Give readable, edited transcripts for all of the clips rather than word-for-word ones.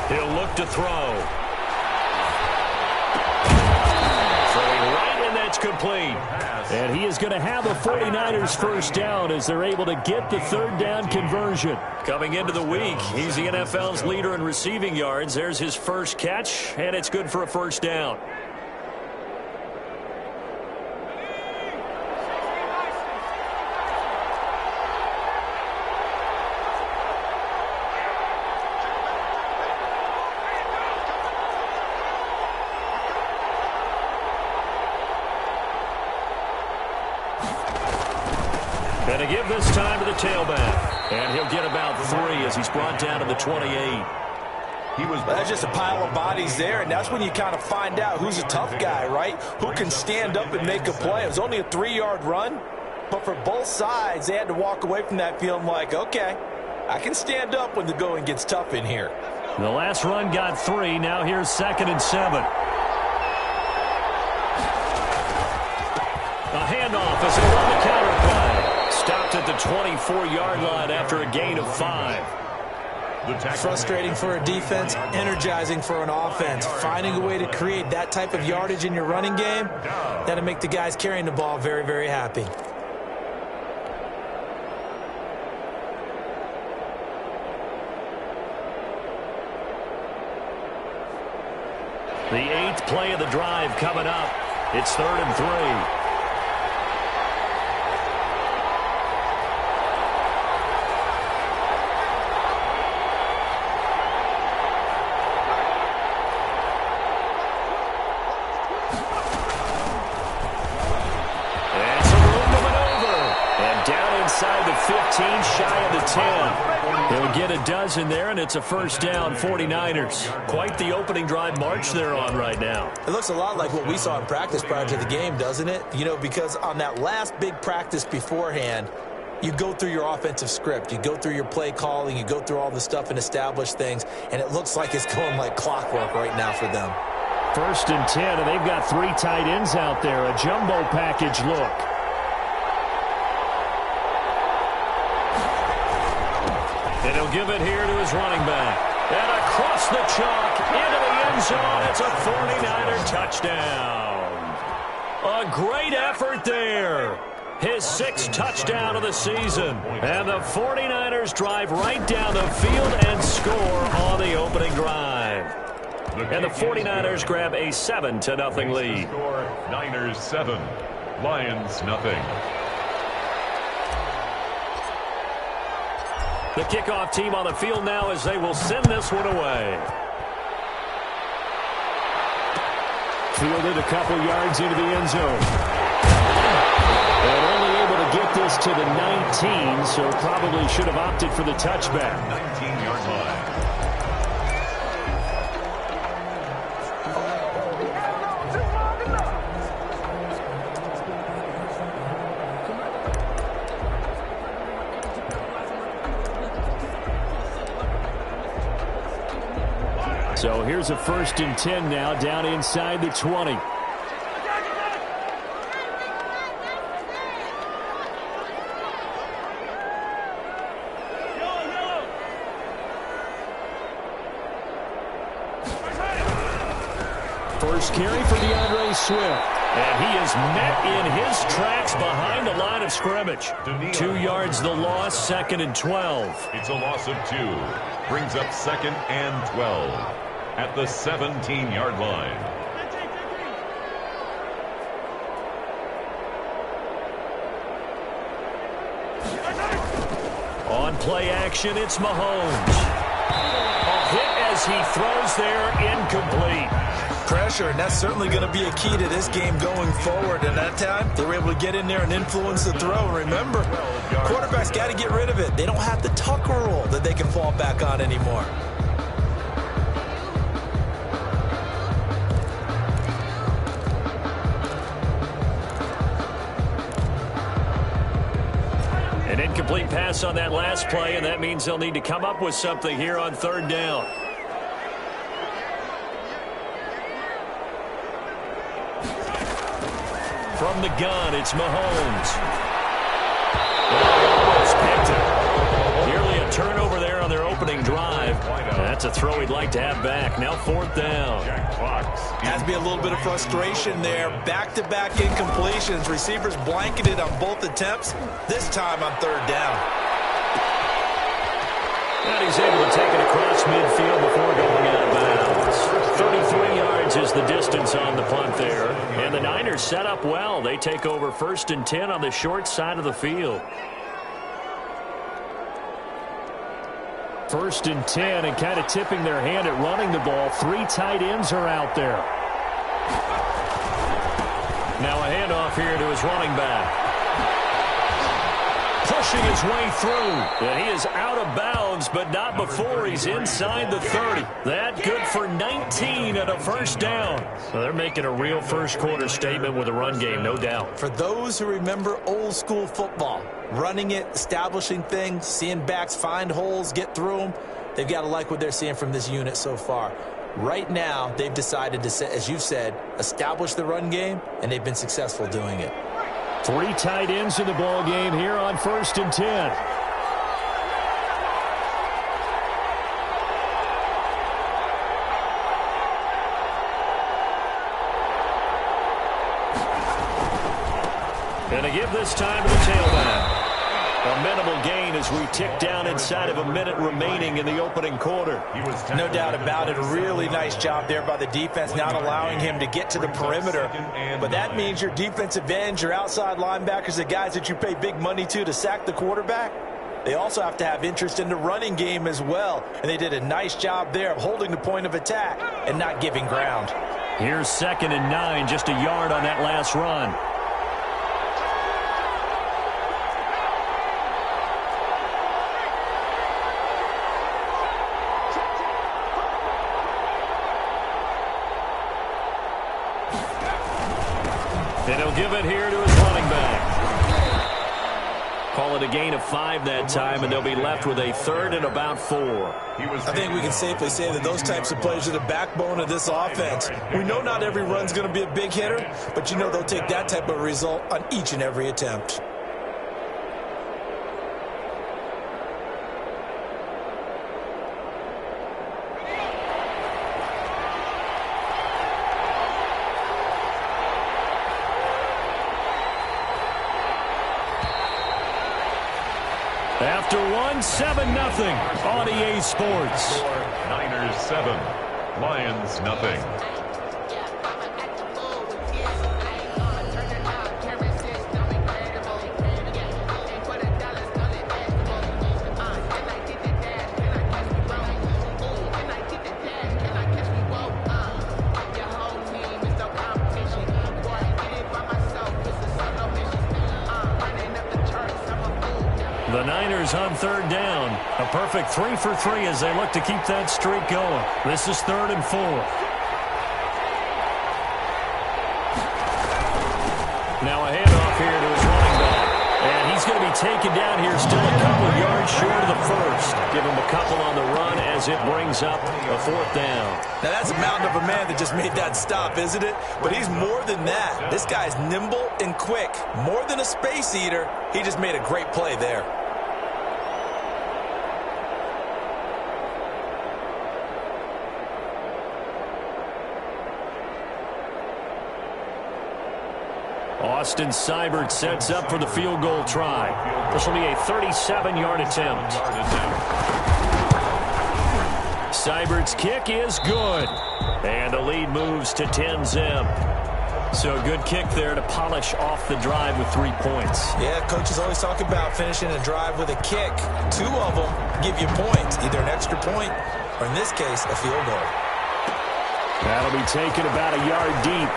He'll look to throw. Throwing right, and that's complete. And he is going to have the 49ers first down as they're able to get the third down conversion. Coming into the week, he's the NFL's leader in receiving yards. There's his first catch, and it's good for a first down. And to give this time to the tailback. And he'll get about 3 as he's brought down to the 28. That's just a pile of bodies there, and that's when you kind of find out who's a tough guy, right? Who can stand up and make a play. It was only a 3-yard run, but for both sides, they had to walk away from that feeling like, okay, I can stand up when the going gets tough in here. The last run got 3. Now here's 2nd and 7. A handoff as they run the counter play. Stopped at the 24-yard line after a gain of 5. Frustrating for a defense, energizing for an offense. Finding a way to create that type of yardage in your running game, that'll make the guys carrying the ball very, very happy. The 8th play of the drive coming up. It's 3rd and 3. Inside the 15, shy of the 10. He'll get a dozen there, and it's a first down, 49ers. Quite the opening drive march they're on right now. It looks a lot like what we saw in practice prior to the game, doesn't it? You know, because on that last big practice beforehand, you go through your offensive script. You go through your play calling. You go through all the stuff and establish things, and it looks like it's going like clockwork right now for them. 1st and 10, and they've got 3 tight ends out there. A jumbo package look. And he'll give it here to his running back. And across the chalk, into the end zone. It's a 49er touchdown. A great effort there. His 6th touchdown of the season. And the 49ers drive right down the field and score on the opening drive. And the 49ers grab a 7-0 lead. Score Niners 7, Lions nothing. The kickoff team on the field now as they will send this one away. Fielded a couple yards into the end zone. And only able to get this to the 19, so probably should have opted for the touchback. 19-yard line. So here's a 1st and 10 now, down inside the 20. First carry for DeAndre Swift. And he is met in his tracks behind the line of scrimmage. 2 yards the loss, 2nd and 12. It's a loss of 2. Brings up 2nd and 12 at the 17-yard line. On play action, it's Mahomes. A hit as he throws there, incomplete. Pressure, and that's certainly going to be a key to this game going forward. And that time, they were able to get in there and influence the throw. Remember, quarterbacks got to get rid of it. They don't have the tuck rule that they can fall back on anymore. An incomplete pass on that last play, and that means they'll need to come up with something here on 3rd down. From the gun, it's Mahomes. Almost picked it. Nearly a turnover there on their opening drive. That's That's a throw he'd like to have back. Now 4th down. Has to be a little bit of frustration there. Back-to-back incompletions. Receivers blanketed on both attempts. This time on 3rd down. And he's able to take it across midfield before going out of bounds. 33 yards is the distance on the punt there. And the Niners set up well. They take over 1st and 10 on the short side of the field. 1st and 10, and kind of tipping their hand at running the ball. 3 tight ends are out there. Now a handoff here to his running back. Pushing his way through. And he is out of bounds, but not before he's inside the 30. That good for 19 and a 1st down. So they're making a real first-quarter statement with a run game, no doubt. For those who remember old-school football, running it, establishing things, seeing backs find holes, get through them, they've got to like what they're seeing from this unit so far. Right now, they've decided to, as you've said, establish the run game, and they've been successful doing it. 3 tight ends in the ball game here on 1st and 10. And a give this time to the tailback. A minimal gain as we tick down inside of a minute remaining in the opening quarter. No doubt about it. A really nice job there by the defense, not allowing him to get to the perimeter. But that means your defensive ends, your outside linebackers, the guys that you pay big money to sack the quarterback, they also have to have interest in the running game as well. And they did a nice job there of holding the point of attack and not giving ground. Here's 2nd and 9, just a yard on that last run. And he'll give it here to his running back. Call it a gain of 5 that time, and they'll be left with a 3rd and about 4. I think we can safely say that those types of plays are the backbone of this offense. We know not every run's going to be a big hitter, but you know they'll take that type of result on each and every attempt. After 7-0 on EA Sports. Niners 7, Lions nothing. The Niners on 3rd down. A perfect 3 for 3 as they look to keep that streak going. This is 3rd and 4. Now a handoff here to his running back. And he's going to be taken down here, still a couple yards short of the 1st. Give him a couple on the run as it brings up a 4th down. Now that's a mountain of a man that just made that stop, isn't it? But he's more than that. This guy's nimble and quick. More than a space eater, he just made a great play there. Austin Seibert sets up for the field goal try. This will be a 37-yard attempt. Seibert's kick is good. And the lead moves to 10-zip. So a good kick there to polish off the drive with 3 points. Yeah, coaches always talk about finishing a drive with a kick. 2 of them give you points, either an extra point or, in this case, a field goal. That'll be taken about a yard deep.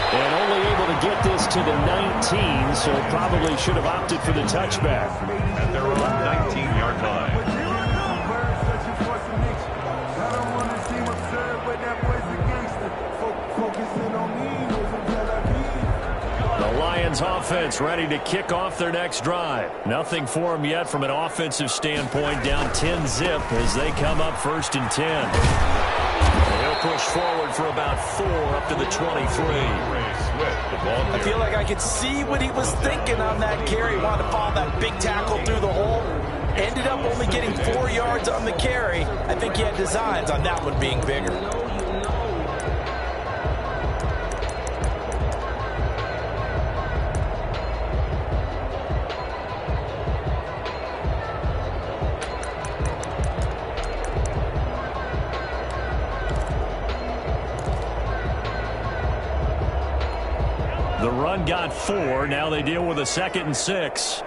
And only able to get this to the 19, so probably should have opted for the touchback. At their own 19-yard line. The Lions offense ready to kick off their next drive. Nothing for them yet from an offensive standpoint, down 10-zip as they come up 1st and 10. They'll push forward for about 4 up to the 23. I feel like I could see what he was thinking on that carry. He wanted to follow that big tackle through the hole. Ended up only getting 4 yards on the carry. I think he had designs on that one being bigger. The run got 4. Now they deal with a 2nd and 6.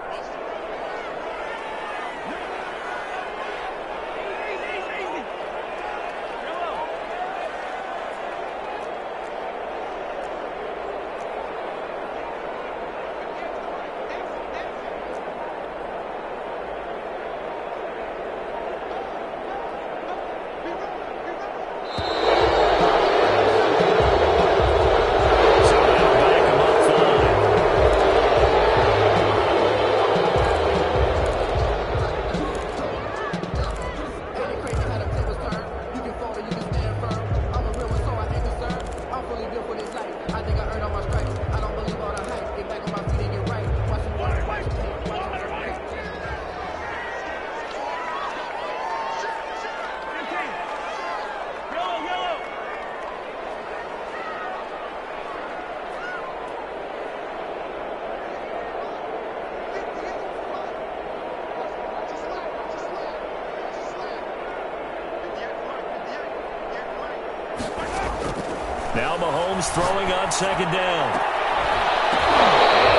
Now Mahomes throwing on 2nd down.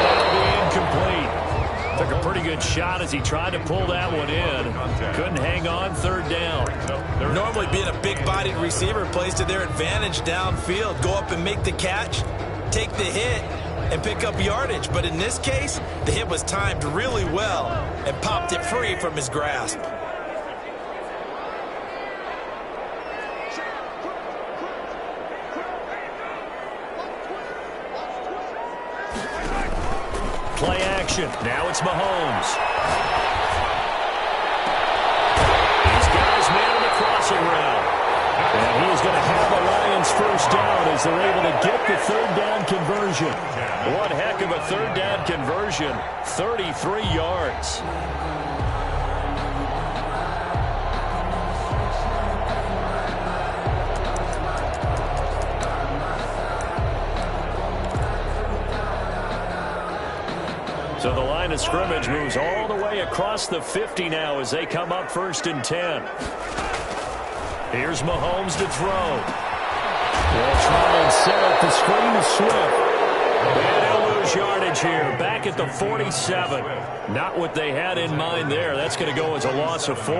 That'll be incomplete. Took a pretty good shot as he tried to pull that one in. Couldn't hang on 3rd down. Normally being a big-bodied receiver plays to their advantage downfield. Go up and make the catch, take the hit, and pick up yardage. But in this case, the hit was timed really well and popped it free from his grasp. Play action. Now it's Mahomes. He's got his man on the crossing route. And he is going to have the Lions 1st down as they're able to get the 3rd down conversion. One heck of a 3rd down conversion. 33 yards. So the line of scrimmage moves all the way across the 50 now as they come up 1st and 10. Here's Mahomes to throw. They'll try and set up the screen to Swift. And he'll lose yardage here. Back at the 47. Not what they had in mind there. That's going to go as a loss of 4.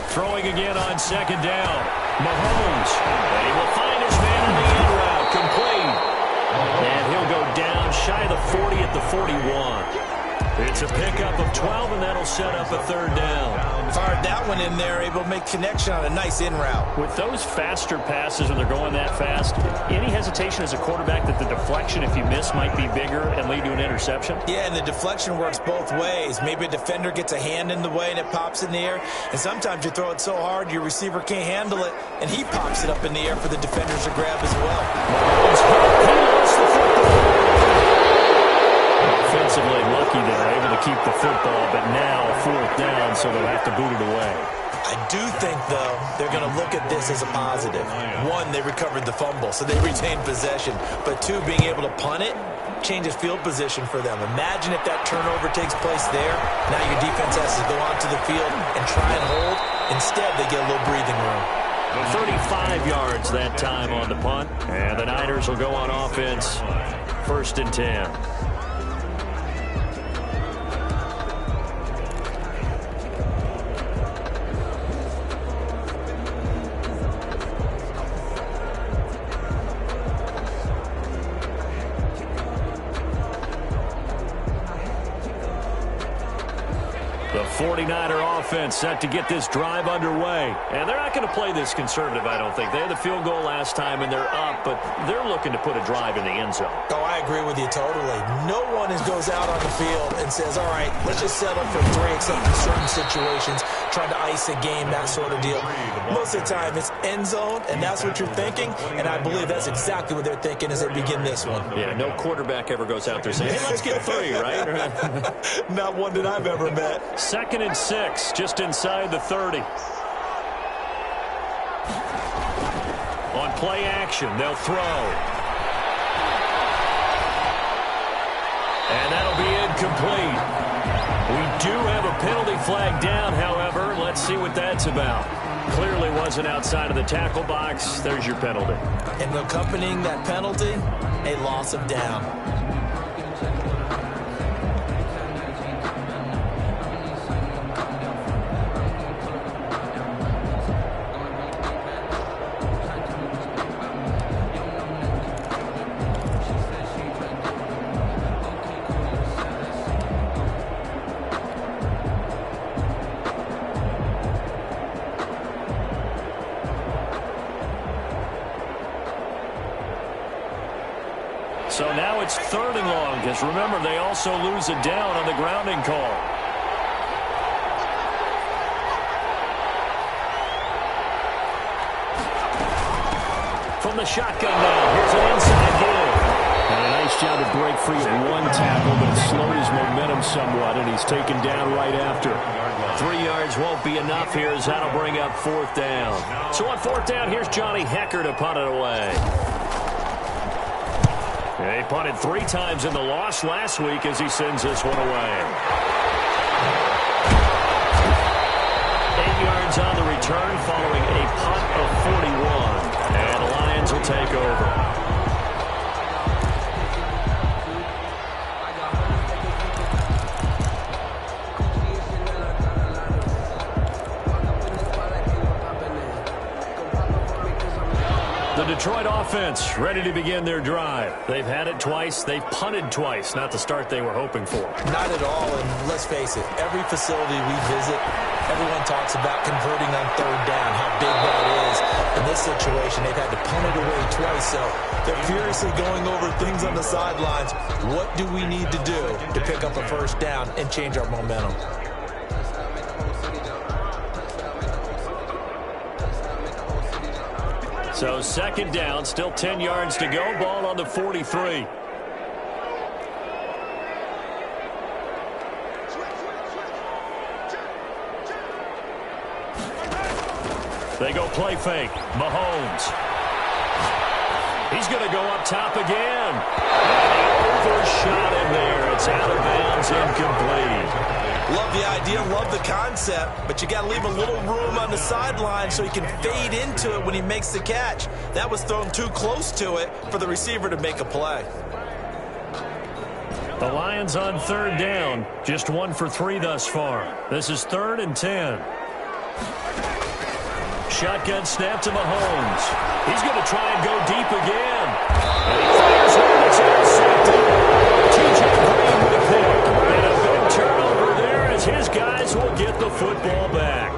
Throwing again on 2nd down. Mahomes. And he will find his man on the end route. Complete. And he'll go down shy of the 40 at the 41. It's a pickup of 12, and that'll set up a 3rd down. Fired that one in there, able to make connection on a nice in route. With those faster passes when they're going that fast, any hesitation as a quarterback that the deflection, if you miss, might be bigger and lead to an interception? Yeah, and the deflection works both ways. Maybe a defender gets a hand in the way and it pops in the air. And sometimes you throw it so hard your receiver can't handle it, and he pops it up in the air for the defenders to grab as well. He lost the football. Offensively lucky they were able to keep the football, but now 4th down, so they'll have to boot it away. I do think, though, they're going to look at this as a positive. 1, they recovered the fumble, so they retained possession. But 2, being able to punt it changes field position for them. Imagine if that turnover takes place there. Now your defense has to go onto the field and try and hold. Instead, they get a little breathing room. 35 yards that time on the punt. And the Niners will go on offense. 1st and 10. The 49er offense set to get this drive underway. And they're not going to play this conservative, I don't think. They had the field goal last time, and they're up, but they're looking to put a drive in the end zone. Oh, I agree with you totally. No one goes out on the field and says, all right, let's just settle for 3, except in certain situations, trying to ice a game, that sort of deal. Most of the time, it's end zone, and that's what you're thinking, and I believe that's exactly what they're thinking as they begin this one. Yeah, no quarterback ever goes out there saying, hey, let's get 3, right? Not one that I've ever met. 2nd and 6, just inside the 30. On play action, they'll throw. And that'll be incomplete. We do have a penalty flag down, however. Let's see what that's about. Clearly wasn't outside of the tackle box. There's your penalty. And accompanying that penalty, a loss of down. So now it's 3rd and long, because remember, they also lose a down on the grounding call. From the shotgun now, here's an inside give. And a nice job to break free of one tackle, but it slowed his momentum somewhat, and he's taken down right after. 3 yards won't be enough here, as that'll bring up 4th down. So on 4th down, here's Johnny Hekker to punt it away. He punted 3 times in the loss last week as he sends this one away. 8 yards on the return following a punt of 41. And the Lions will take over. The Detroit offense ready to begin their drive. They've had it twice. They've punted twice. Not the start they were hoping for. Not at all, and let's face it, every facility we visit, everyone talks about converting on 3rd down, how big that is. In this situation, they've had to punt it away twice, so they're furiously going over things on the sidelines. What do we need to do to pick up a 1st down and change our momentum? So 2nd down, still 10 yards to go. Ball on the 43. They go play fake. Mahomes. He's going to go up top again. Overshot in there. It's out of bounds, incomplete. Love the idea, love the concept, but you got to leave a little room on the sideline so he can fade into it when he makes the catch. That was thrown too close to it for the receiver to make a play. The Lions on 3rd down, just 1 for 3 thus far. This is 3rd and 10. Shotgun snap to Mahomes. He's going to try and go deep again. And he fires one. It's intercepted. T.J. Green with a pick. And a big turnover there as his guys will get the football back.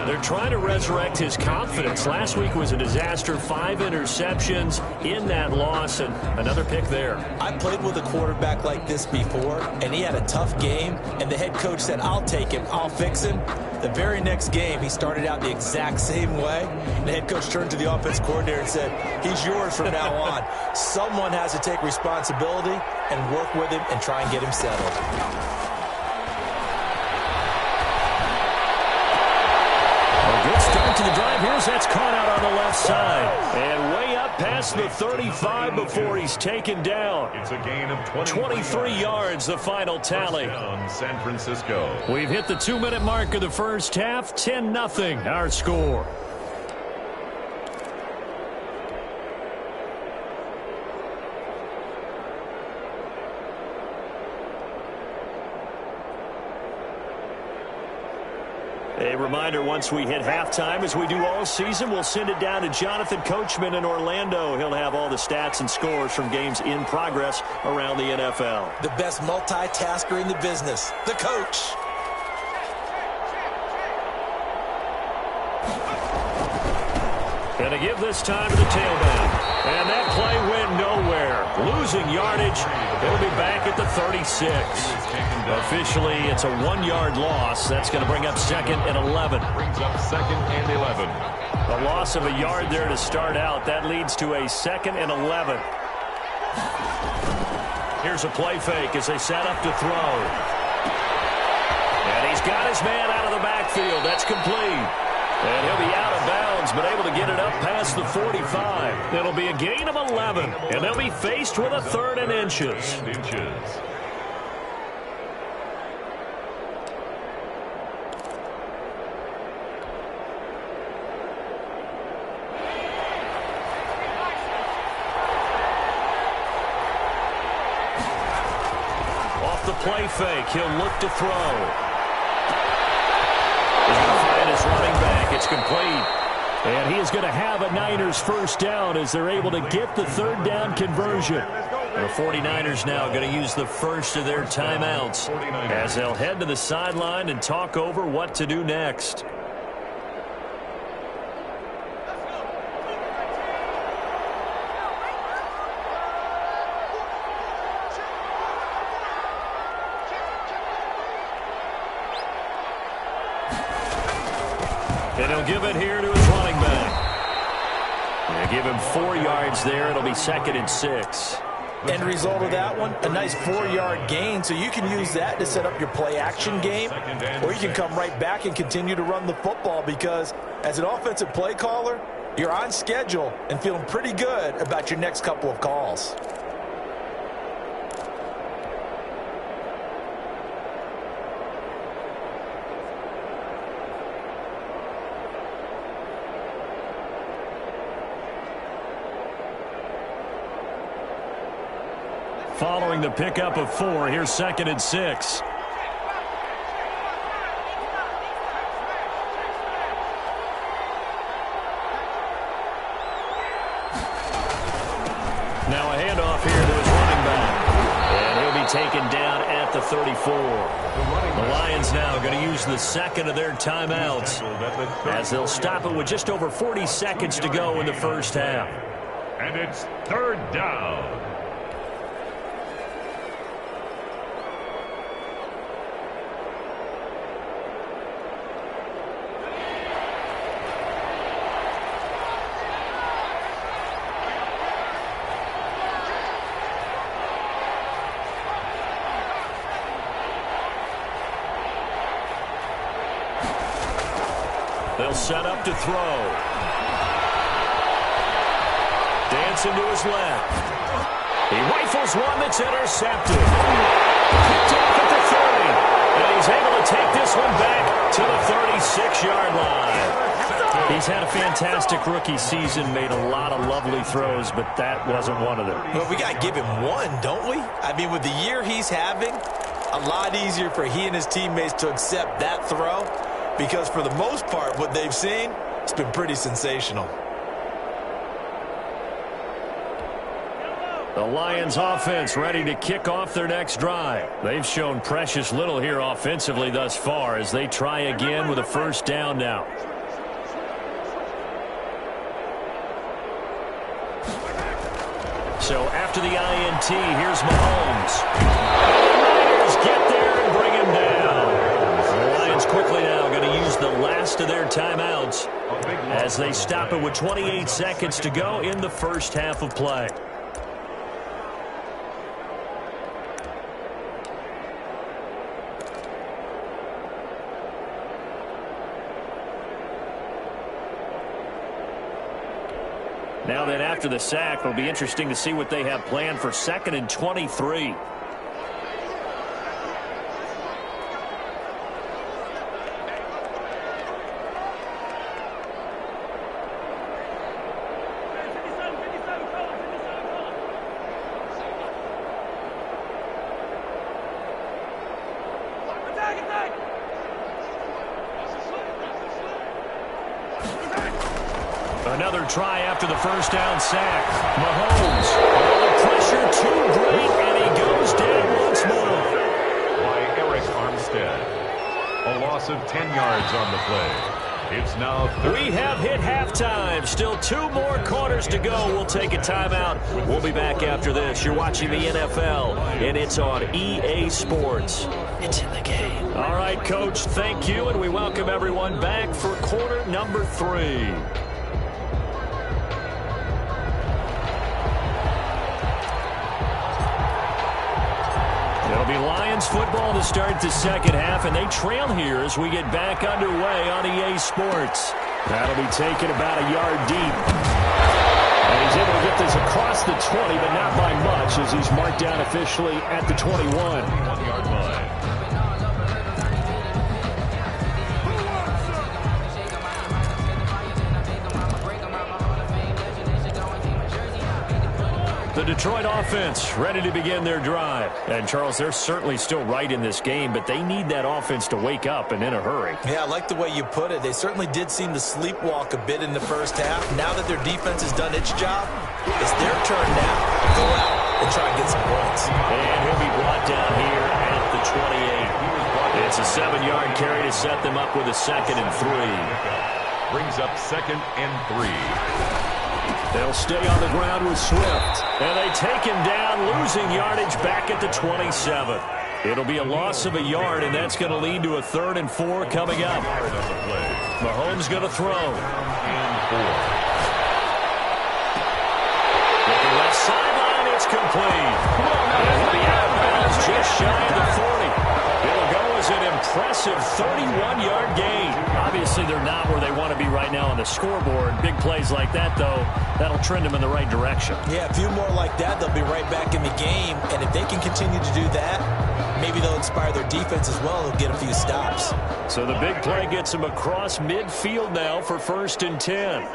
They're trying to resurrect his confidence. Last week was a disaster. 5 interceptions in that loss, and another pick there. I played with a quarterback like this before, and he had a tough game, and the head coach said, I'll take him, I'll fix him. The very next game, he started out the exact same way. And the head coach turned to the offense coordinator and said, he's yours from now on. Someone has to take responsibility and work with him and try and get him settled. To the drive. Here's that's caught out on the left side. And way up past the 35 before he's taken down. It's a gain of 23 yards, the final tally. San Francisco. We've hit the 2-minute mark of the first half. 10-0 our score. A reminder, once we hit halftime, as we do all season, we'll send it down to Jonathan Coachman in Orlando. He'll have all the stats and scores from games in progress around the NFL. The best multitasker in the business, the coach. Going to give this time to the tailback. And that play went nowhere. Losing yardage. It'll be back at the 36. Officially, it's a 1-yard loss. That's going to bring up 2nd and 11. Brings up 2nd and 11. A loss of a yard there to start out. That leads to a 2nd and 11. Here's a play fake as they set up to throw. And he's got his man out of the backfield. That's complete. And he'll be out of bounds, but able to get it up past the 45. It'll be a gain of 11, and they'll be faced with a 3rd and inches. Off the play fake, he'll look to throw. He's going to find his running back. It's complete. And he is going to have a Niners first down as they're able to get the 3rd down conversion. The 49ers now going to use the first of their timeouts as they'll head to the sideline and talk over what to do next. And he'll give it here to his running back. They'll give him 4 yards there. It'll be 2nd and 6. End result of that one, a nice 4-yard gain, so you can use that to set up your play-action game, or you can come right back and continue to run the football because as an offensive play caller, you're on schedule and feeling pretty good about your next couple of calls. Following the pickup of 4, here's 2nd and 6. Now a handoff here to his running back. And he'll be taken down at the 34. The Lions now going to use the 2nd of their timeouts as they'll stop it with just over 40 seconds to go in the first half. And it's 3rd down. They'll set up to throw. Dancing to his left. He rifles one that's intercepted. Picked off at the 30. And he's able to take this one back to the 36-yard line. He's had a fantastic rookie season, made a lot of lovely throws, but that wasn't one of them. Well, we got to give him one, don't we? I mean, with the year he's having, a lot easier for he and his teammates to accept that throw. Because for the most part, what they've seen, it's been pretty sensational. The Lions offense ready to kick off their next drive. They've shown precious little here offensively thus far as they try again with a first down now. So after the INT, here's Mahomes. The Niners get there and bring him down. The Lions quickly now going to use the last of their timeouts as they stop it with 28 seconds to go in the first half of play. Now then, after the sack, it'll be interesting to see what they have planned for 2nd and 23. Another try after the first down sack. Mahomes. The pressure too great, and he goes down once more. By Eric Armstead. A loss of 10 yards on the play. It's now third. We have hit halftime. Still 2 more quarters to go. We'll take a timeout. We'll be back after this. You're watching the NFL, and it's on EA Sports. It's in the game. All right, Coach, thank you, and we welcome everyone back for quarter number 3. It'll be Lions football to start the second half, and they trail here as we get back underway on EA Sports. That'll be taken about a yard deep. And he's able to get this across the 20, but not by much as he's marked down officially at the 21. 1-yard line. The Detroit offense ready to begin their drive. And, Charles, they're certainly still right in this game, but they need that offense to wake up and in a hurry. Yeah, I like the way you put it. They certainly did seem to sleepwalk a bit in the first half. Now that their defense has done its job, it's their turn now to go out and try and get some points. And he'll be brought down here at the 28. It's a 7-yard carry to set them up with a 2nd and 3. Brings up 2nd and 3. They'll stay on the ground with Swift. And they take him down, losing yardage back at the 27. It'll be a loss of a yard, and that's going to lead to a 3rd and 4 coming up. Mahomes going to throw. And 4. Looking left sideline, it's complete. And he'll be out of bounds just shy of the 40. It'll go as an impressive 31-yard gain. Obviously, they're not where they want to be right now on the scoreboard. Big plays like that, though, that'll trend them in the right direction. Yeah, a few more like that, they'll be right back in the game. And if they can continue to do that, maybe they'll inspire their defense as well. They'll get a few stops. So the big play gets them across midfield now for 1st and 10.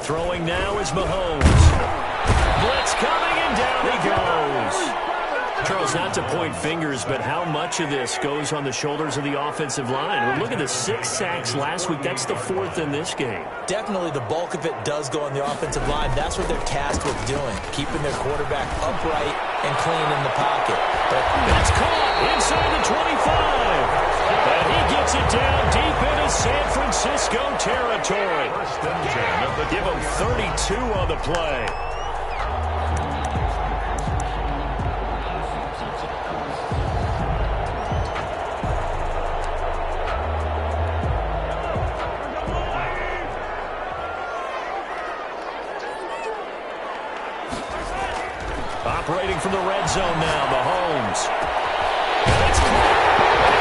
Throwing now is Mahomes. Blitz coming, and down he goes. Charles, not to point fingers, but how much of this goes on the shoulders of the offensive line? Well, look at the 6 sacks last week. That's the 4th in this game. Definitely the bulk of it does go on the offensive line. That's what they're tasked with doing, keeping their quarterback upright and clean in the pocket. But that's caught inside the 25. And he gets it down deep into San Francisco territory. Give him 32 on the play. Operating from the red zone now, Mahomes. It's caught.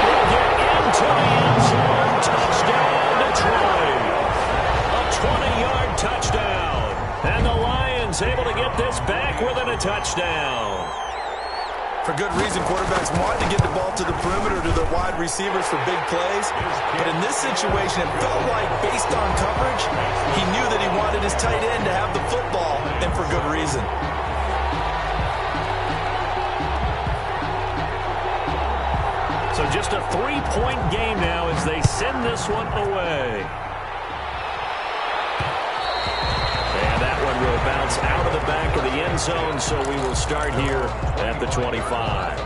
Will get into the end zone. Touchdown, Detroit. A 20-yard touchdown. And the Lions able to get this back within a touchdown. For good reason, quarterbacks want to get the ball to the perimeter to their wide receivers for big plays. But in this situation, it felt like, based on coverage, he knew that he wanted his tight end to have the football, and for good reason. So just a 3-point game now as they send this one away. And that one will bounce out of the back of the end zone, so we will start here at the 25.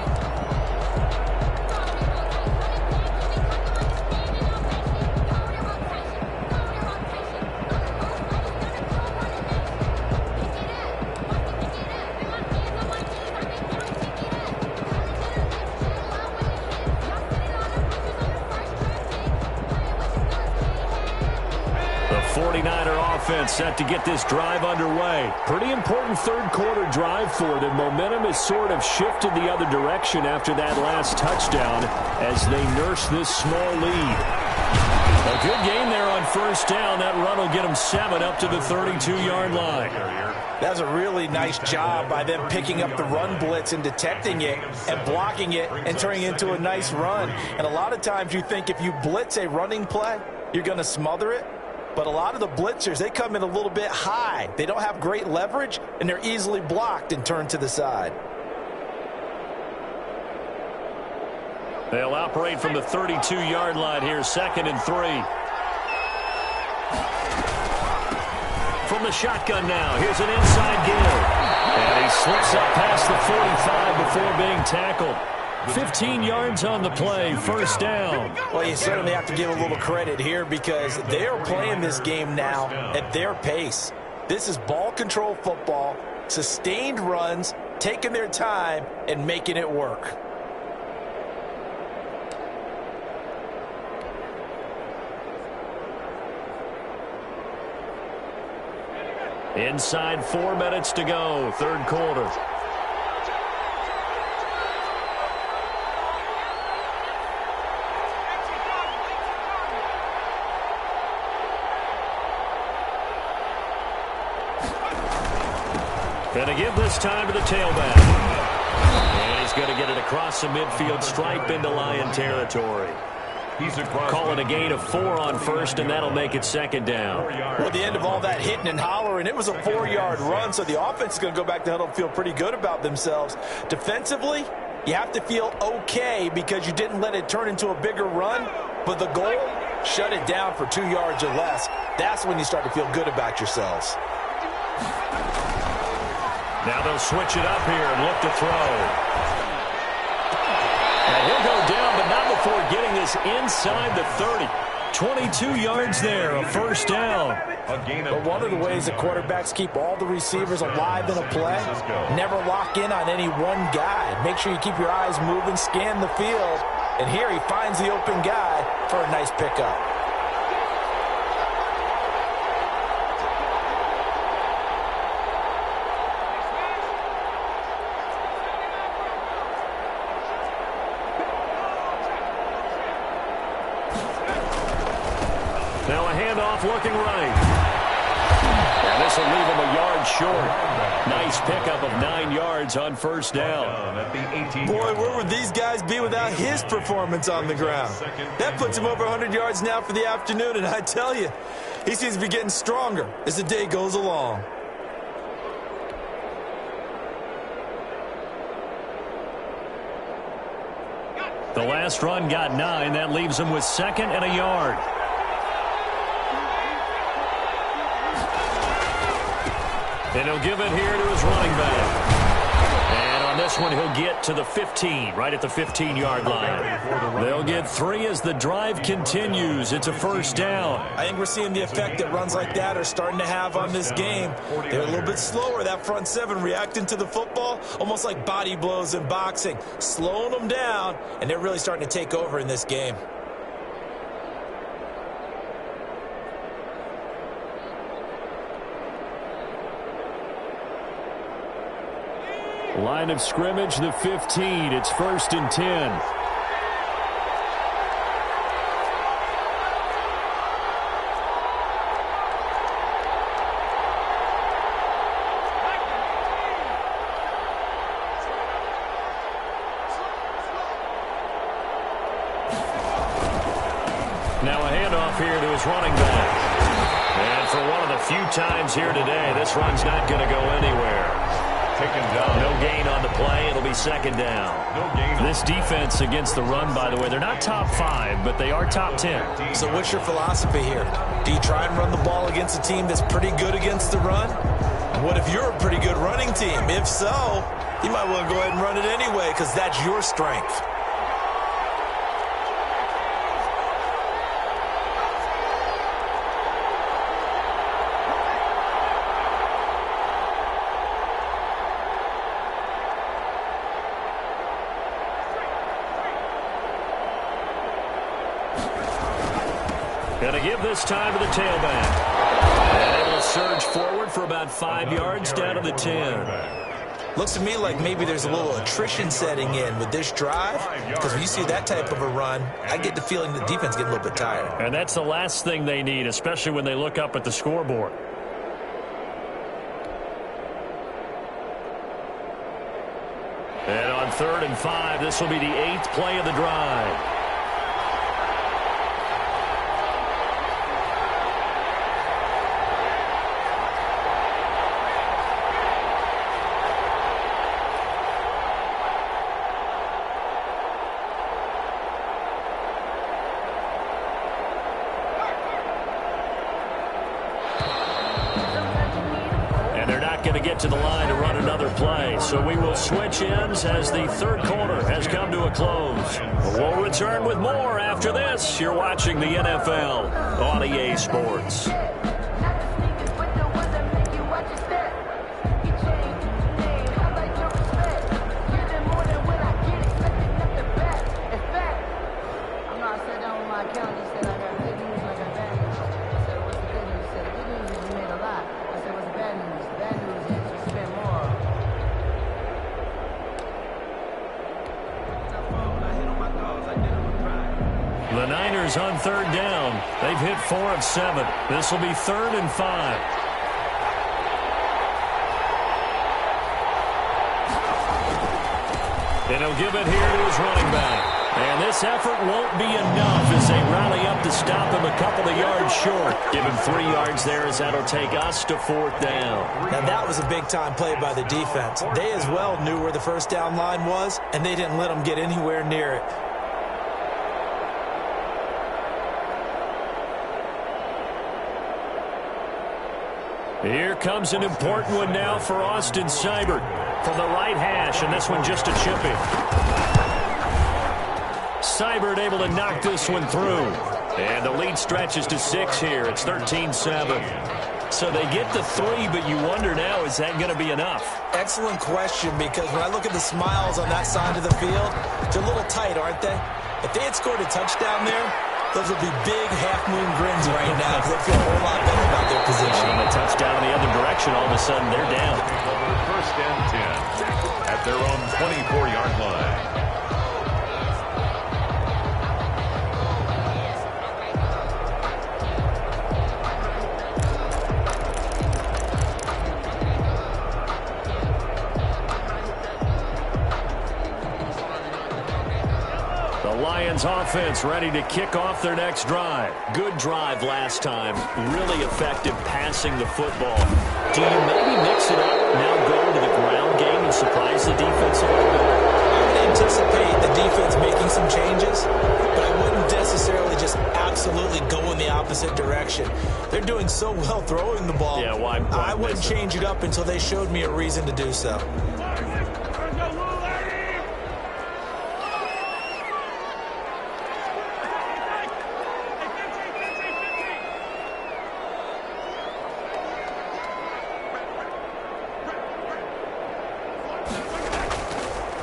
Set to get this drive underway. Pretty important third quarter drive for them. Momentum has sort of shifted the other direction after that last touchdown as they nurse this small lead. A good game there on 1st down. That run will get them 7 up to the 32-yard line. That's a really nice job by them picking up the run blitz and detecting it and blocking it and turning it into a nice run. And a lot of times you think if you blitz a running play, you're going to smother it. But a lot of the blitzers, they come in a little bit high. They don't have great leverage, and they're easily blocked and turned to the side. They'll operate from the 32-yard line here, 2nd and 3. from the shotgun now. Here's an inside give. And he slips up past the 45 before being tackled. 15 yards on the play, first down. Well, you certainly have to give a little credit here because they are playing this game now at their pace. This is ball control football, sustained runs, taking their time, and making it work. Inside 4 minutes to go, third quarter. Going to give this time to the tailback. And he's going to get it across the midfield stripe into Lion territory. Call it a gain of 4 on first, and that'll make it second down. Well, at the end of all that hitting and hollering, it was a 4-yard run, so the offense is going to go back to huddle and feel pretty good about themselves. Defensively, you have to feel okay because you didn't let it turn into a bigger run, but the goal, shut it down for 2 yards or less. That's when you start to feel good about yourselves. Now they'll switch it up here and look to throw. And he'll go down, but not before getting this inside the 30. 22 yards there, a first down. But one of the ways the quarterbacks keep all the receivers alive in a play, never lock in on any one guy. Make sure you keep your eyes moving, scan the field. And here he finds the open guy for a nice pickup. Now a handoff looking right. And this will leave him a yard short. Nice pickup of 9 yards on first down. Boy, where would these guys be without his performance on the ground? That puts him over 100 yards now for the afternoon, and I tell you, he seems to be getting stronger as the day goes along. The last run got 9. That leaves him with second and a yard. And he'll give it here to his running back. And on this one, he'll get to the 15, right at the 15-yard line. They'll get 3 as the drive continues. It's a first down. I think we're seeing the effect that runs like that are starting to have on this game. They're a little bit slower, that front seven, reacting to the football, almost like body blows in boxing, slowing them down, and they're really starting to take over in this game. Line of scrimmage, the 15. It's first and 10. Now a handoff here to his running back. And for one of the few times here today, this run's not going to go anywhere. No gain on the play. It'll be second down. This defense against the run, by the way, they're not top 5, but they are top 10. So what's your philosophy here? Do you try and run the ball against a team that's pretty good against the run? What if you're a pretty good running team? If so, you might want to go ahead and run it anyway because that's your strength. Going to give this time to the tailback. And able to surge forward for about 5 yards down to the 10. Looks to me like maybe there's a little attrition setting in with this drive because when you see that type of a run, I get the feeling the defense getting a little bit tired. And that's the last thing they need, especially when they look up at the scoreboard. And on 3rd and 5, this will be the 8th play of the drive. get to the line to run another play. So we will switch ends as the third quarter has come to a close. We'll return with more after this. You're watching the NFL on EA Sports. The Niners on third down. They've hit 4 of 7. This will be 3rd and 5. And he'll give it here to his running back. And this effort won't be enough as they rally up to stop him a couple of yards short. Give him 3 yards there as that'll take us to 4th down. Now that was a big-time play by the defense. They as well knew where the first down line was, and they didn't let them get anywhere near it. Here comes an important one now for Austin Seibert from the right hash, and this one just a chip in. Seibert able to knock this one through. And the lead stretches to 6 here. It's 13-7. So they get the 3, but you wonder now, is that going to be enough? Excellent question, because when I look at the smiles on that side of the field, they're a little tight, aren't they? If they had scored a touchdown there, those would be big half-moon grins right now because they feel a whole lot better about their position. And a touchdown in the other direction, all of a sudden they're down. First and 10 at their own 24-yard line. Lions offense ready to kick off their next drive. Good drive last time. Really effective passing the football. Do you maybe mix it up, now go to the ground game and surprise the defense a little bit? I would anticipate the defense making some changes, but I wouldn't necessarily just absolutely go in the opposite direction. They're doing so well throwing the ball. Yeah, why I wouldn't change it up until they showed me a reason to do so.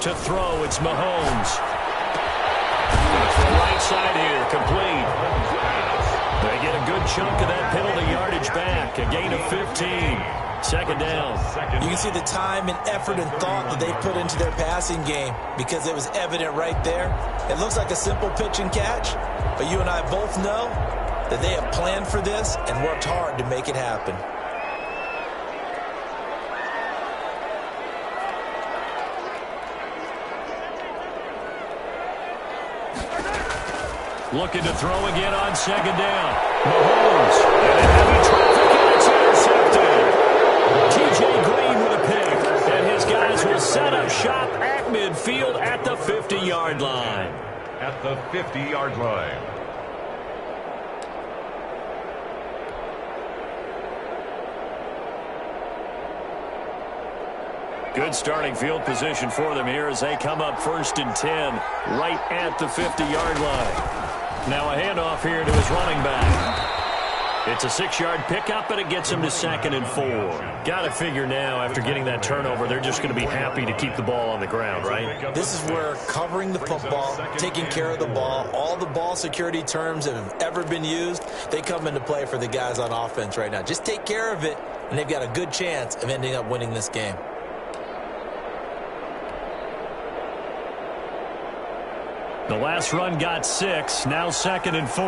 To throw, it's Mahomes. To the right side here, complete. They get a good chunk of that penalty yardage back. A gain of 15. 2nd down. You can see the time and effort and thought that they put into their passing game because it was evident right there. It looks like a simple pitch and catch, but you and I both know that they have planned for this and worked hard to make it happen. Looking to throw again on 2nd down. Mahomes. And a heavy traffic, and it's intercepted. T.J. Green with a pick. And his guys will set up shop at midfield at the 50-yard line. At the 50-yard line. Good starting field position for them here as they come up 1st and 10 right at the 50-yard line. Now a handoff here to his running back. It's a 6-yard pickup, and it gets him to 2nd and 4. Got to figure now, after getting that turnover, they're just going to be happy to keep the ball on the ground, right? This is where covering the football, taking care of the ball, all the ball security terms that have ever been used, they come into play for the guys on offense right now. Just take care of it, and they've got a good chance of ending up winning this game. The last run got 6, now 2nd and 4.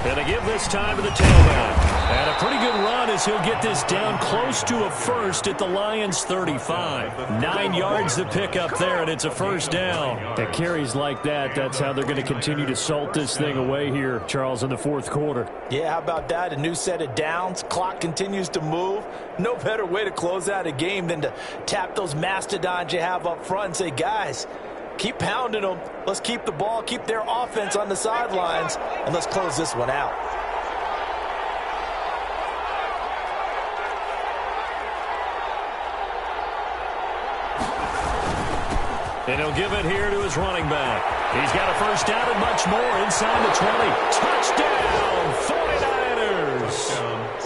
And they give this time to the tailback. And a pretty good run as he'll get this down close to a first at the Lions' 35. 9 yards to pick up there, and it's a 1st down. At carries like that, that's how they're going to continue to salt this thing away here, Charles, in the 4th quarter. Yeah, how about that? A new set of downs. Clock continues to move. No better way to close out a game than to tap those mastodons you have up front and say, guys, Keep pounding them. Let's keep the ball, keep their offense on the sidelines, and let's close this one out. And he'll give it here to his running back. He's got a first down and much more inside the 20. Touchdown,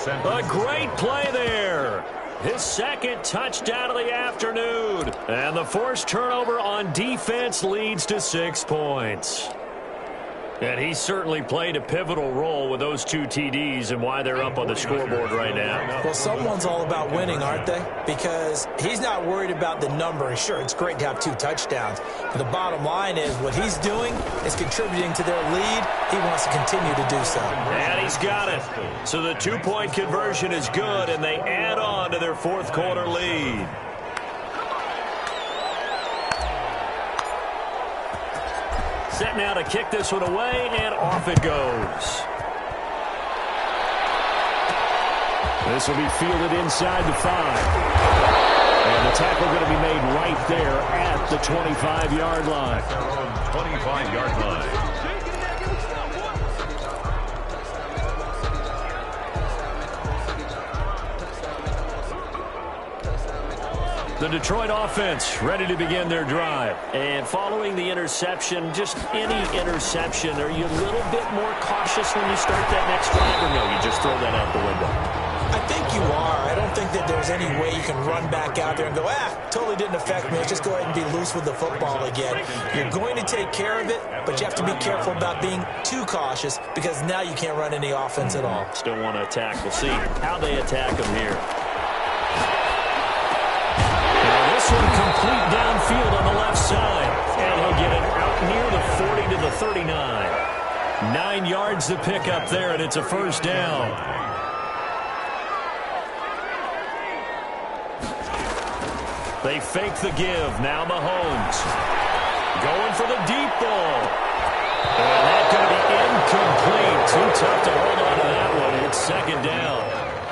49ers. A great play there. His second touchdown of the afternoon. And the forced turnover on defense leads to 6 points. And he certainly played a pivotal role with those 2 TDs and why they're up on the scoreboard right now. Well, someone's all about winning, aren't they? Because he's not worried about the number. Sure, it's great to have 2 touchdowns. But the bottom line is what he's doing is contributing to their lead. He wants to continue to do so. And he's got it. So the 2-point conversion is good, and they add on to their fourth quarter lead. Set now to kick this one away, and off it goes. This will be fielded inside the 5. And the tackle going to be made right there at the 25-yard line. 25-yard line. The Detroit offense ready to begin their drive. And following the interception, just any interception, are you a little bit more cautious when you start that next drive, or no, you just throw that out the window? I think you are. I don't think that there's any way you can run back out there and go, totally didn't affect me. Let's just go ahead and be loose with the football again. You're going to take care of it, but you have to be careful about being too cautious because now you can't run any offense at all. Still want to attack. We'll see how they attack them here. This one complete downfield on the left side. And he'll get it out near the 40 to the 39. 9 yards to pick up there, and it's a first down. They fake the give. Now Mahomes. Going for the deep ball. And that's going to be incomplete. Too tough to hold on to that one. It's second down.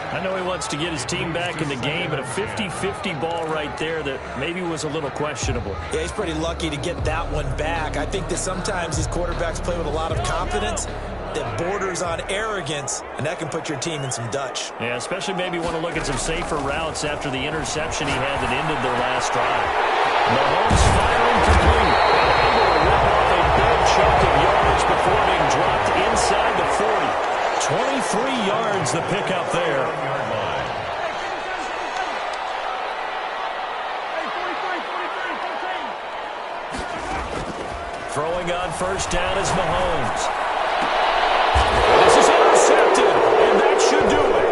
I know he wants to get his team back in the game, but a 50-50 ball right there that maybe was a little questionable. Yeah, he's pretty lucky to get that one back. I think that sometimes these quarterbacks play with a lot of confidence that borders on arrogance, and that can put your team in some Dutch. Yeah, especially maybe want to look at some safer routes after the interception he had that ended their last drive. Mahomes firing complete. Able to rip off a big chunk of yardage before being dropped inside the 40. 23 yards the pickup there. Throwing on first down is Mahomes. This is intercepted, and that should do it.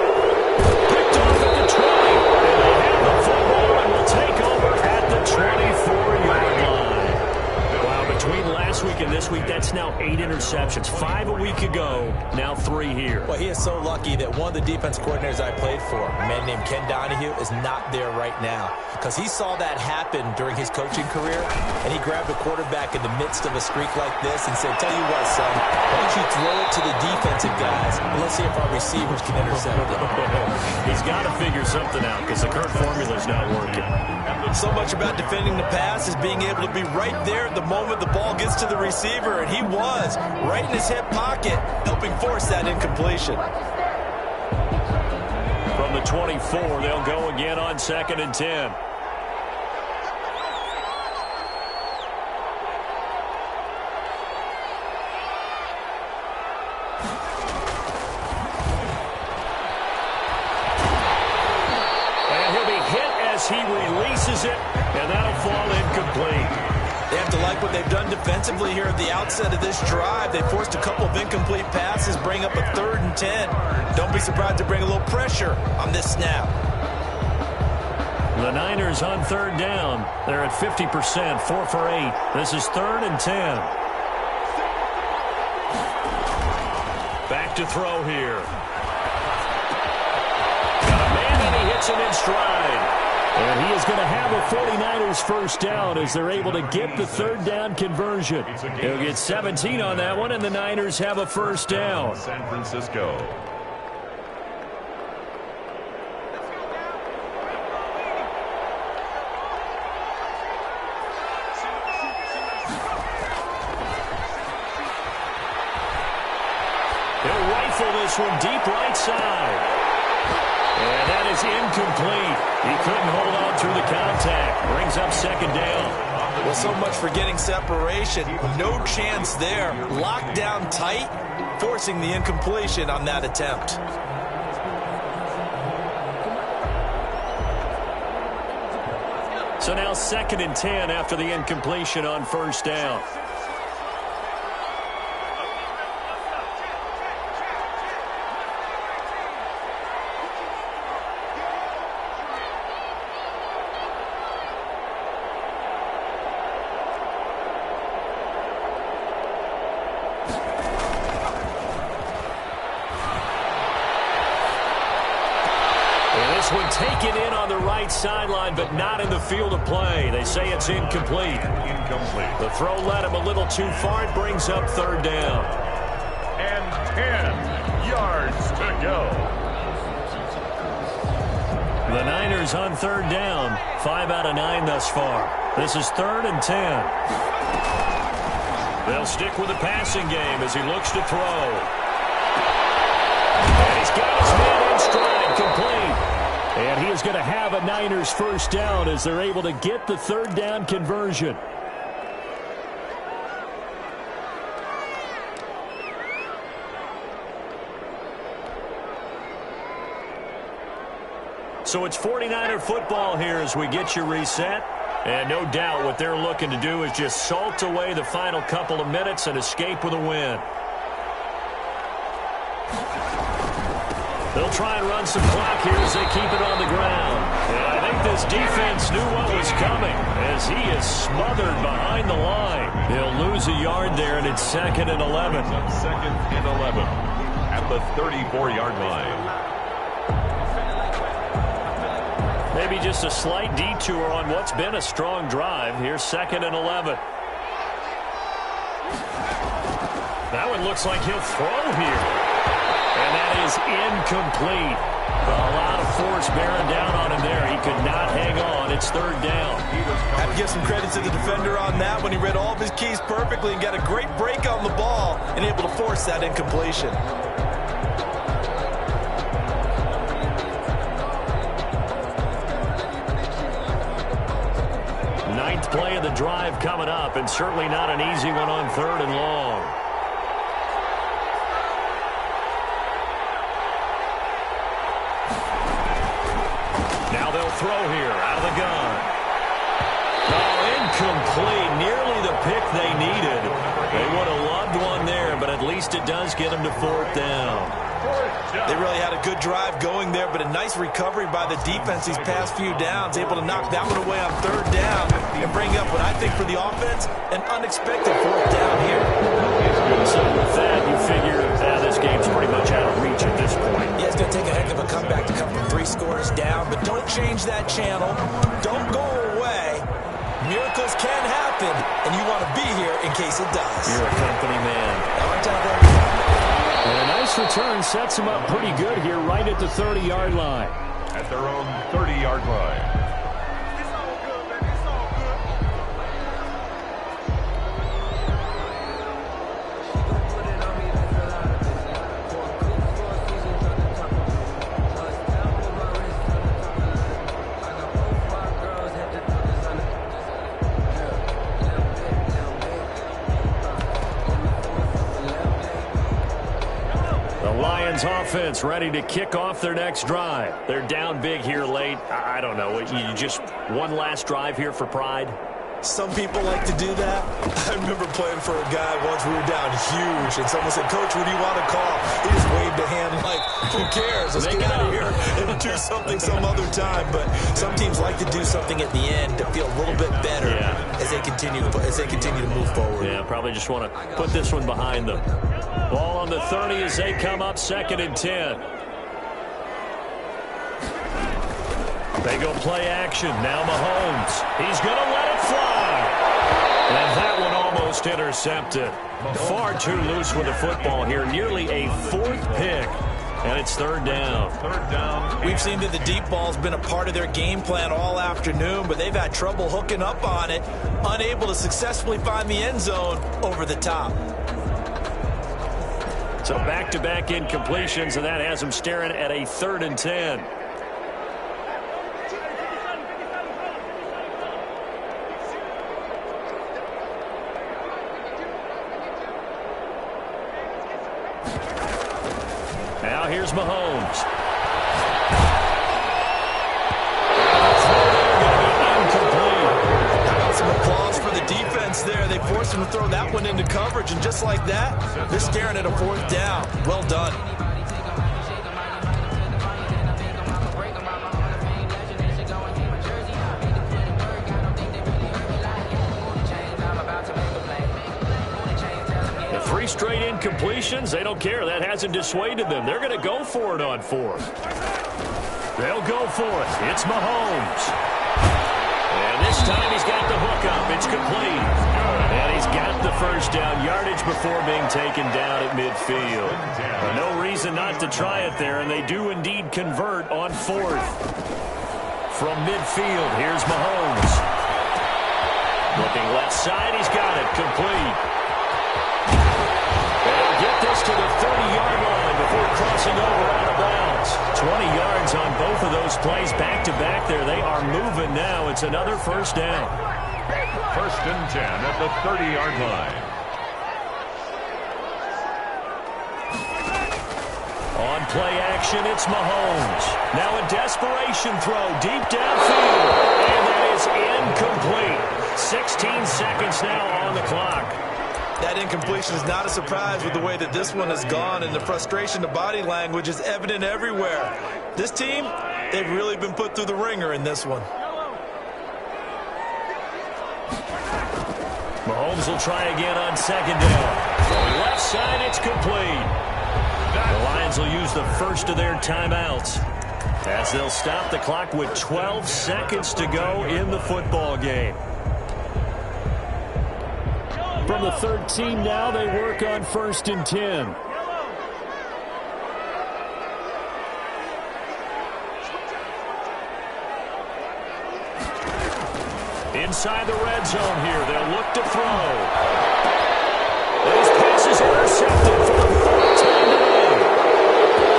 Picked off at the 20, and they have the football and will take over at the 24-yard line. Wow, between last week and this week, that's now 8 interceptions. 5 a week ago, now 3 here. Well, he is so lucky that one of the defense coordinators I played for, a man named Ken Donahue, is not there right now. Because he saw that happen during his coaching career, and he grabbed a quarterback in the midst of a streak like this and said, tell you what, son, why don't you throw it to the defensive guys, and let's see if our receivers can intercept it. He's got to figure something out because the current formula's not working. So much about defending the pass is being able to be right there at the moment the ball gets to the receiver, and he was right in his hip pocket, helping force that incompletion. From the 24, they'll go again on 2nd and 10. He releases it, and that'll fall incomplete. They have to like what they've done defensively here at the outset of this drive. They forced a couple of incomplete passes, bring up a 3rd and 10. Don't be surprised to bring a little pressure on this snap. The Niners on 3rd down. They're at 50%, 4 for 8. This is 3rd and 10. Back to throw here. Got a man, and he hits him in stride. And he is going to have a 49ers first down as they're able to get the 3rd down conversion. He'll get 17 on that one, and the Niners have a first down. San Francisco. rifle this one deep right side. And that is incomplete. He couldn't hold on through the contact. Brings up second down. Well, so much for getting separation. No chance there. Locked down tight, forcing the incompletion on that attempt. So now 2nd and 10 after the incompletion on first down. Taken in on the right sideline, but not in the field of play. They say it's incomplete. The throw led him a little too far. It brings up 3rd down. And 10 yards to go. The Niners on 3rd down. 5 out of 9 thus far. This is 3rd and 10. They'll stick with the passing game as he looks to throw. And he's got his man in stride, complete. And he is going to have a Niners first down as they're able to get the 3rd down conversion. So it's 49er football here as we get you reset. And no doubt what they're looking to do is just salt away the final couple of minutes and escape with a win. They'll try and run some clock here as they keep it on the ground. And I think this defense knew what was coming as he is smothered behind the line. He'll lose a yard there, and it's 2nd and 11. 2nd and 11 at the 34-yard line. Maybe just a slight detour on what's been a strong drive. Here's 2nd and 11. That one looks like he'll throw here. And that is incomplete. A lot of force bearing down on him there. He could not hang on. It's 3rd down. Have to give some credit to the defender on that when he read all of his keys perfectly and got a great break on the ball and able to force that incompletion. Ninth play of the drive coming up, and certainly not an easy one on 3rd and long. Throw here out of the gun. Oh, incomplete. Nearly the pick they needed. They would have loved one there, but at least it does get them to 4th down. They really had a good drive going there, but a nice recovery by the defense these past few downs, able to knock that one away on 3rd down and bring up what I think for the offense, an unexpected 4th down here. So with that, you figure this game's pretty much out of reach at this point. Yeah, it's going to take a heck of a comeback to come from 3 scores down, but don't change that channel. Don't go away. Miracles can happen, and you want to be here in case it does. You're a company man. And a nice return sets them up pretty good here right at the 30-yard line. At their own 30-yard line. Offense ready to kick off their next drive. They're down big here late. I don't know. You just one last drive here for pride? Some people like to do that. I remember playing for a guy once. We were down huge, and someone said, "Coach, what do you want to call?" He just waved a hand like, "Who cares? Let's get out of here and do something some other time." But some teams like to do something at the end to feel a little bit better as they continue to move forward. Yeah, probably just want to put this one behind them. Ball on the 30 as they come up 2nd and 10. They go play action. Now Mahomes. He's going to let it fly. And that one almost intercepted. Far too loose with the football here. Nearly a 4th pick. And it's 3rd down. 3rd down. We've seen that the deep ball's been a part of their game plan all afternoon, but they've had trouble hooking up on it, unable to successfully find the end zone over the top. So back-to-back incompletions, and that has him staring at a 3rd and 10. Now here's Mahomes. Some applause for the defense there. They forced him to throw that one into coverage, and just like that, they're staring at a 4th down. Well done. The 3 straight incompletions, they don't care. That hasn't dissuaded them. They're going to go for it on 4th. They'll go for it. It's Mahomes. And this time he's got the hook up. It's complete. And he's got the first down yardage before being taken down at midfield. No reason not to try it there, and they do indeed convert on 4th. From midfield, here's Mahomes. Looking left side, he's got it. Complete. They'll get this to the 30-yard line before crossing over out of bounds. 20 yards on both of those plays back-to-back there. They are moving now. It's another first down. 1st and 10 at the 30-yard line. On play action, it's Mahomes. Now a desperation throw deep downfield. And that is incomplete. 16 seconds now on the clock. That incompletion is not a surprise with the way that this one has gone, and the frustration, the body language is evident everywhere. This team, they've really been put through the ringer in this one. Mahomes will try again on 2nd down. Going left side, it's complete. The Lions will use the first of their timeouts as they'll stop the clock with 12 seconds to go in the football game. From the 13 now, they work on 1st and 10. Inside the red zone here, they'll look to throw. His pass is intercepted for the 4th time today.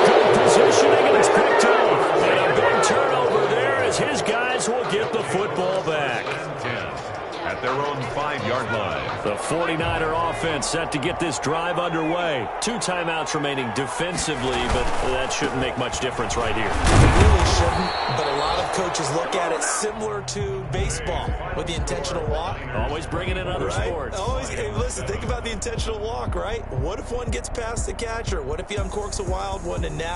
Good positioning, and it's picked off. And a big turnover there as his guys will get the football back. 10 at their own 5-yard line. The 49er offense set to get this drive underway. 2 timeouts remaining defensively, but that shouldn't make much difference right here. It really shouldn't, but a lot of coaches look at it similar to baseball with the intentional walk. Always bringing in other sports. Always, hey, listen, think about the intentional walk, right? What if one gets past the catcher? What if he uncorks a wild one and now